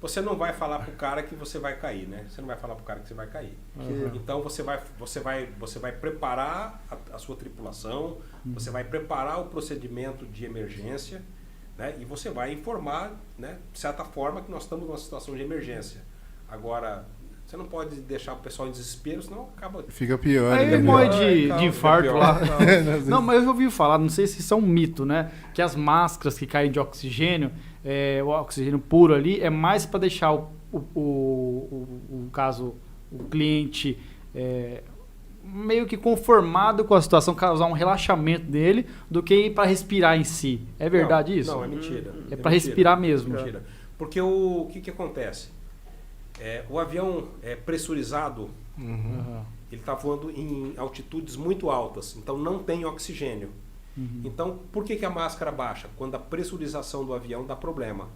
Você não vai falar pro cara que você vai cair, né? Você não vai falar pro cara que você vai cair. Uhum. Então você vai preparar a sua tripulação, você vai preparar o procedimento de emergência, né? E você vai informar, né, de certa forma, que nós estamos numa situação de emergência. Agora, você não pode deixar o pessoal em desespero, senão acaba... Fica pior. Aí morre de infarto lá. Calma. Não, mas eu ouvi falar, não sei se isso é um mito, né? Que as máscaras que caem de oxigênio, o oxigênio puro ali, é mais para deixar o cliente meio que conformado com a situação, causar um relaxamento dele, do que para respirar em si. É verdade isso? Não, é mentira. É para respirar mesmo. Mentira. Porque o que acontece? O avião pressurizado, ele está voando em altitudes muito altas, então não tem oxigênio. Então, por que a máscara baixa? Quando a pressurização do avião dá problema.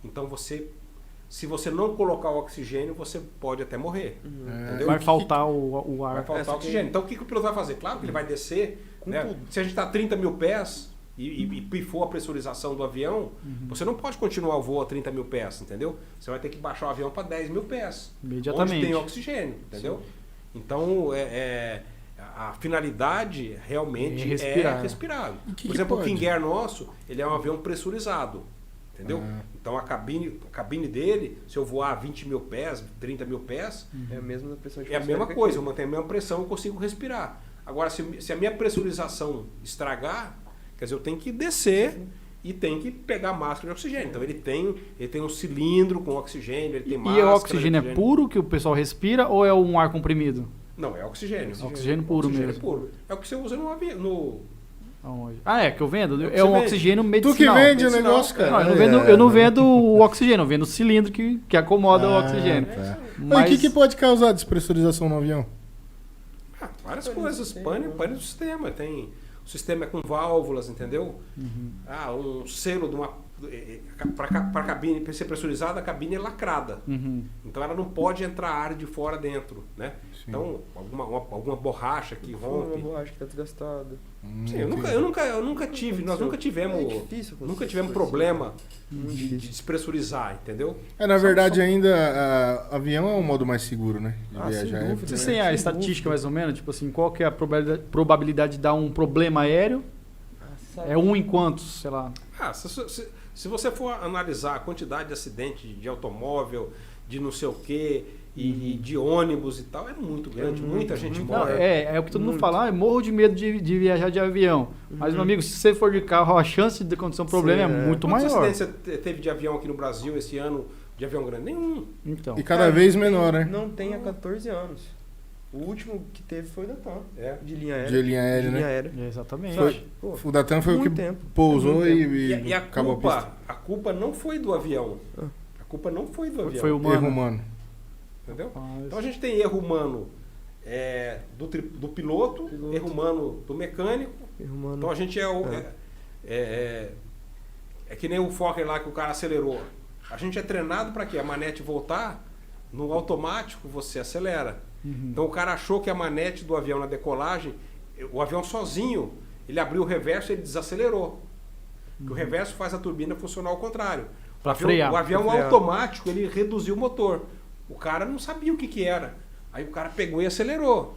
Então, se você não colocar o oxigênio, você pode até morrer. Entendeu? Vai faltar o ar. Vai faltar o oxigênio. Então, o que o piloto vai fazer? Claro que ele vai descer, né? Se a gente está a 30 mil pés e pifou a pressurização do avião, você não pode continuar o voo a 30 mil pés, entendeu? Você vai ter que baixar o avião para 10 mil pés. Imediatamente. Onde tem oxigênio, entendeu? Sim. Então, a finalidade realmente é respirar. Por exemplo, o King Air nosso, ele é um avião pressurizado, entendeu? Então a cabine dele, se eu voar 20 mil pés, 30 mil pés, é a mesma pressão de é a mesma coisa, eu mantenho a mesma pressão, eu consigo respirar. Agora, se a minha pressurização estragar, quer dizer, eu tenho que descer e tenho que pegar máscara de oxigênio. Então ele tem um cilindro com oxigênio, ele tem máscara. E o oxigênio é puro que o pessoal respira ou é um ar comprimido? Não, é oxigênio. Oxigênio puro oxigênio mesmo. Puro. É o que você usa no avião. Que eu vendo? É um oxigênio medicinal. Tu que vende o negócio, cara. Não, eu não vendo o oxigênio, eu vendo o cilindro que acomoda o oxigênio. Tá. Mas o que pode causar despressurização no avião? Várias coisas. Pane do sistema. O sistema é com válvulas, entendeu? Um selo de uma... Para a cabine ser pressurizada, a cabine é lacrada. Então ela não pode entrar ar de fora dentro, né? Sim. Então alguma borracha que rompe. Uma borracha que está desgastada. Sim, eu nunca tive, nós nunca tivemos, nunca tivemos problema de despressurizar, entendeu? Na verdade ainda avião é um modo mais seguro, né? De viajar. Você tem a estatística mais ou menos, tipo assim, qual que é a probabilidade de dar um problema aéreo? É um em quantos, sei lá? Se você for analisar a quantidade de acidente de automóvel, de não sei o quê, e de ônibus e tal, é muito grande, muita gente morre. É o que todo mundo fala, eu morro de medo de viajar de avião. Mas, meu amigo, se você for de carro, a chance de acontecer um problema é muito maior. Quantos acidentes você teve de avião aqui no Brasil esse ano, de avião grande? Nenhum. E cada vez menor, né? Não tem há 14 anos. O último que teve foi o da TAM, de linha aérea. De linha aérea, né? Exatamente. O da TAM foi o que pousou e acabou a culpa não foi do avião. A culpa não foi do avião. Foi erro humano. Entendeu? Então a gente tem erro humano do piloto, erro humano do mecânico. Então a gente é que nem o Fokker lá que o cara acelerou. A gente é treinado para quê? A manete voltar, no automático você acelera. Então o cara achou que a manete do avião na decolagem, o avião sozinho, ele abriu o reverso e ele desacelerou. Porque o reverso faz a turbina funcionar ao contrário. O avião automático, ele reduziu o motor. O cara não sabia o que era. Aí o cara pegou e acelerou.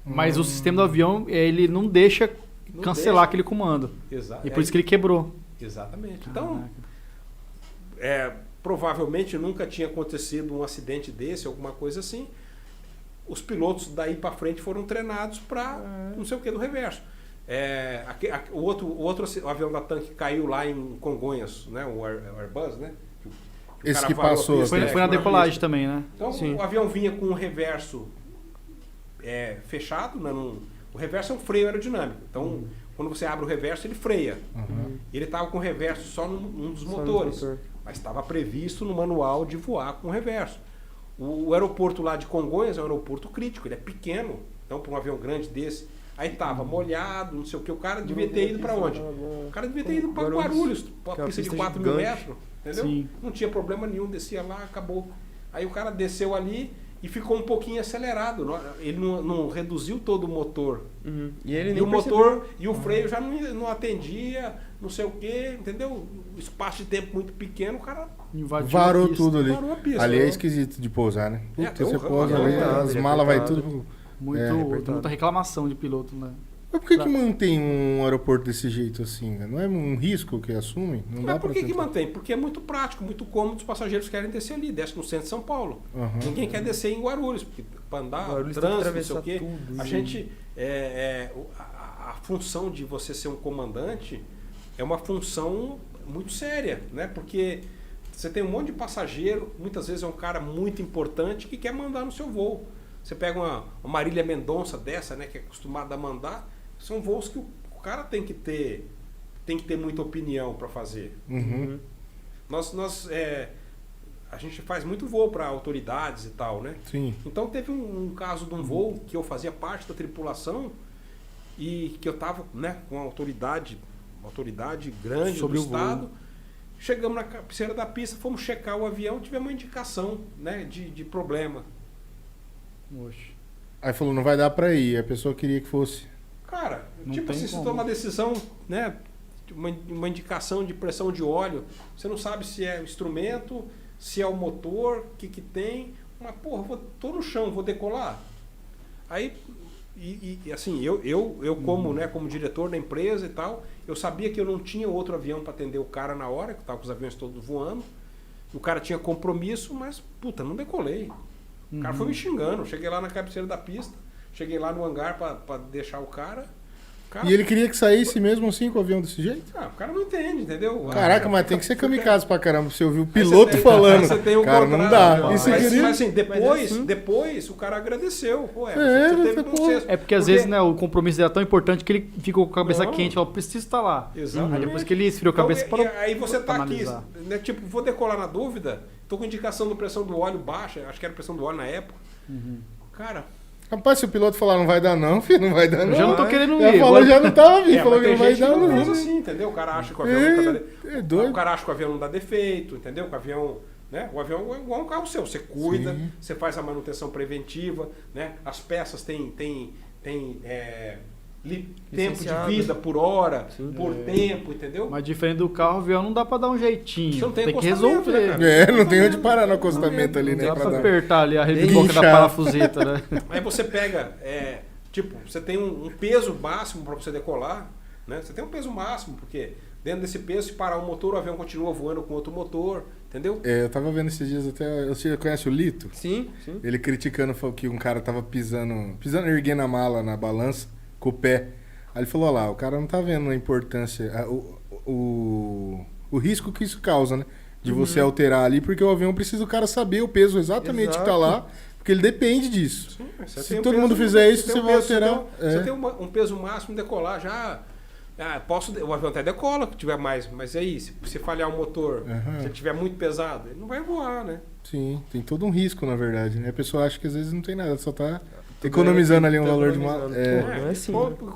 Mas o sistema do avião, ele não deixa cancelar aquele comando. Exato. E por isso que ele quebrou. Exatamente. Então, provavelmente nunca tinha acontecido um acidente desse, alguma coisa assim. Os pilotos daí para frente foram treinados para não sei o que do reverso. O outro avião da TAM que caiu lá em Congonhas, né? O Airbus, né? Esse que passou. Foi na decolagem também, né? Então o avião vinha com o reverso fechado, né? O reverso é um freio aerodinâmico. Então quando você abre o reverso ele freia. Ele estava com o reverso só num dos motores, mas estava previsto no manual de voar com o reverso. O aeroporto lá de Congonhas é um aeroporto crítico, ele é pequeno, então para um avião grande desse, aí estava molhado, não sei o que, o cara devia ter ido para onde? O cara devia ter ido para Guarulhos, para a pista de 4 mil metros, entendeu? Sim. Não tinha problema nenhum, descia lá, acabou. Aí o cara desceu ali e ficou um pouquinho acelerado. Ele não reduziu todo o motor. E ele E nem o motor e o freio já não atendia, não sei o quê, entendeu? O espaço de tempo muito pequeno, o cara Invadiu Varou a pista. tudo ali. Varou a pista, Ali né? é esquisito de pousar, né? Puta, tem você um pousa ramo, ali, né? as malas vai tudo. Muita reclamação de piloto, né? Mas por que mantém um aeroporto desse jeito assim? Não é um risco que assume? Não dá Mas por pra que tentar. mantém? Porque é muito prático, muito cômodo, os passageiros querem descer ali, desce no centro de São Paulo. Aham. Ninguém quer descer em Guarulhos, porque para andar, Guarulhos tem que trânsito, não sei o atravessar quê. tudo, A sim. gente, a função de você ser um comandante é uma função muito séria, né? Porque você tem um monte de passageiro, muitas vezes é um cara muito importante que quer mandar no seu voo. Você pega uma Marília Mendonça dessa, né, que é acostumada a mandar, são voos que o cara tem que ter muita opinião para fazer. Uhum. A gente faz muito voo para autoridades e tal, né? Sim. Então teve um caso de um voo que eu fazia parte da tripulação e que eu estava, né, com uma autoridade grande Sobre do o voo. estado. Chegamos na cabeceira da pista, fomos checar o avião, tivemos uma indicação, né, de problema. Oxe. Aí falou, não vai dar pra ir. A pessoa queria que fosse. Cara, Não tipo tem assim, se como. toma uma decisão, né, uma indicação de pressão de óleo, você não sabe se é o instrumento, se é o motor, o que tem, mas porra, tô no chão, vou decolar. Aí, assim, eu como, né, como diretor da empresa e tal, eu sabia que eu não tinha outro avião para atender o cara na hora, que tava com os aviões todos voando, o cara tinha compromisso, mas, puta, não decolei. O cara foi me xingando, cheguei lá na cabeceira da pista, cheguei lá no hangar para deixar o cara. E ele queria que saísse mesmo assim com o avião desse jeito? Ah, o cara não entende, entendeu? Caraca, Ah, mas tem que ser fica- kamikaze pra caramba. Você ouviu o Aí piloto você tem- falando. aí você tem um Cara, não contrato, dá. né? Isso mas, queria... mas assim, assim. depois o cara agradeceu. Pô, É, você teve pô. bom senso. É porque às vezes, né, o compromisso era tão importante que ele ficou com a cabeça Não. quente, falou, preciso estar lá. Exatamente. Aí depois que ele esfriou a cabeça, Então, aí você tá aqui, analisar. né, tipo, vou decolar na dúvida, tô com indicação de pressão do óleo baixa, acho que era pressão do óleo na época. Cara, Rapaz, se o piloto falar não vai dar não, filho, não vai dar Eu não. já não tô querendo Já ir. falou, agora- já não tava vindo, falou mas que tem não vai gente que dar não não. faz assim, entendeu? O cara acha que o avião nunca dá É doido. O cara acha que o avião não dá defeito, entendeu? Que o avião, né? O avião é igual um carro seu, você cuida, Sim. você faz a manutenção preventiva, né? As peças têm tempo de Licenciado. vida por hora, Sim. por tempo, entendeu? Mas diferente do carro, o avião não dá pra dar um jeitinho. Você não tem tem que acostamento, né, resolver. cara? É, não tem onde parar no acostamento ali, Não né? dá pra pra dar. apertar ali a reboca da Inchar. parafuseta, né? Aí você pega, tipo, você tem um peso máximo para você decolar, né? Você tem um peso máximo, porque dentro desse peso, se parar o motor, o avião continua voando com outro motor, entendeu? É, eu tava vendo esses dias até. Você conhece o Lito? Sim, sim. Ele criticando falou que um cara tava pisando, erguendo a mala na balança com o pé. Aí ele falou, ó lá, o cara não tá vendo a importância, o risco que isso causa, né? De você alterar ali, porque o avião precisa o cara saber o peso exatamente que tá Exato. lá, porque ele depende disso. Sim, você Se tem um todo peso- mundo fizer isso, tem você um vai peso, alterar. Você É. tem um peso máximo de decolar já. O avião até decola que tiver mais, mas aí, se falhar o motor, Aham. se ele tiver muito pesado, ele não vai voar, né? Sim, tem todo um risco, na verdade, né? A pessoa acha que às vezes não tem nada, só tá economizando ali um valor de uma. economizando. É. Pô, não é assim, pô, né? o